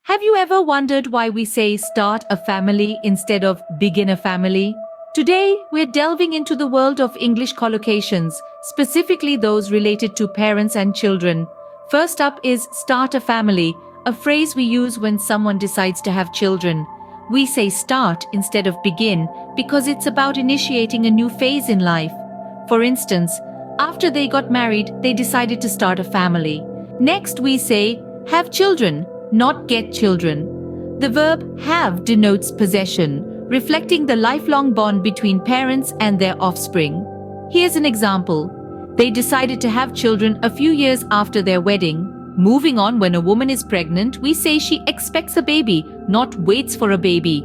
Have you ever wondered why we say start a family instead of begin a family? Today, we're delving into the world of English collocations, specifically those related to parents and children. First up is start a family, a phrase we use when someone decides to have children. We say start instead of begin because it's about initiating a new phase in life. For instance, after they got married, they decided to start a family. Next, we say have children, not get children. The verb have denotes possession, reflecting the lifelong bond between parents and their offspring. Here's an example. They decided to have children a few years after their wedding. Moving on, when a woman is pregnant, we say she expects a baby, not waits for a baby.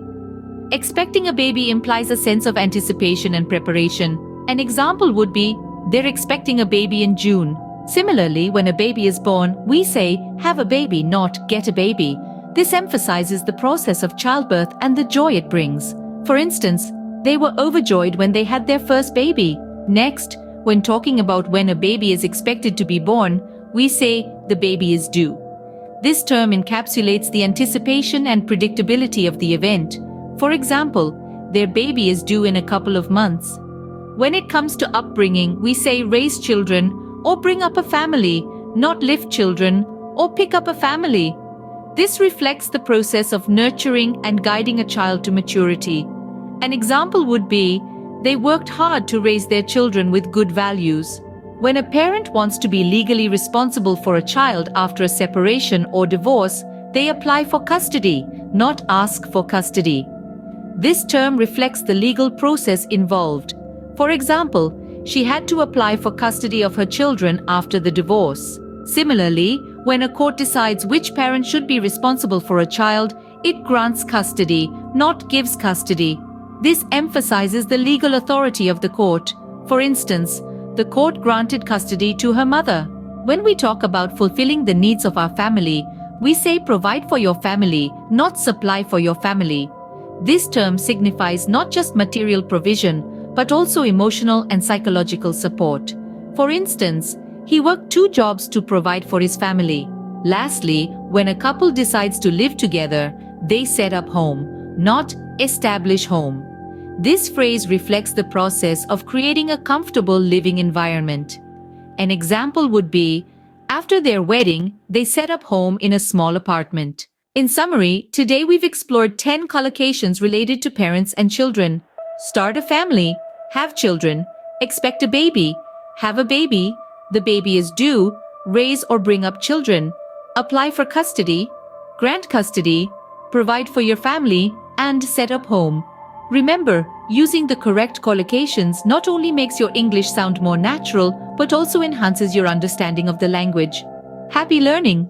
Expecting a baby implies a sense of anticipation and preparation. An example would be, they're expecting a baby in June. Similarly, when a baby is born, we say, have a baby, not get a baby. This emphasizes the process of childbirth and the joy it brings. For instance, they were overjoyed when they had their first baby. Next, when talking about when a baby is expected to be born, we say, the baby is due. This term encapsulates the anticipation and predictability of the event. For example, their baby is due in a couple of months. When it comes to upbringing, we say raise children or bring up a family, not lift children or pick up a family. This reflects the process of nurturing and guiding a child to maturity. An example would be, they worked hard to raise their children with good values. When a parent wants to be legally responsible for a child after a separation or divorce, they apply for custody, not ask for custody. This term reflects the legal process involved. For example, she had to apply for custody of her children after the divorce. Similarly, when a court decides which parent should be responsible for a child, it grants custody, not gives custody. This emphasizes the legal authority of the court. For instance, the court granted custody to her mother. When we talk about fulfilling the needs of our family, we say provide for your family, not supply for your family. This term signifies not just material provision, but also emotional and psychological support. For instance, he worked 2 jobs to provide for his family. Lastly, when a couple decides to live together, they set up home, not establish home. This phrase reflects the process of creating a comfortable living environment. An example would be, after their wedding, they set up home in a small apartment. In summary, today we've explored 10 collocations related to parents and children. Start a family, have children, expect a baby, have a baby, the baby is due, raise or bring up children, apply for custody, grant custody, provide for your family, and set up home. Remember, using the correct collocations not only makes your English sound more natural, but also enhances your understanding of the language. Happy learning!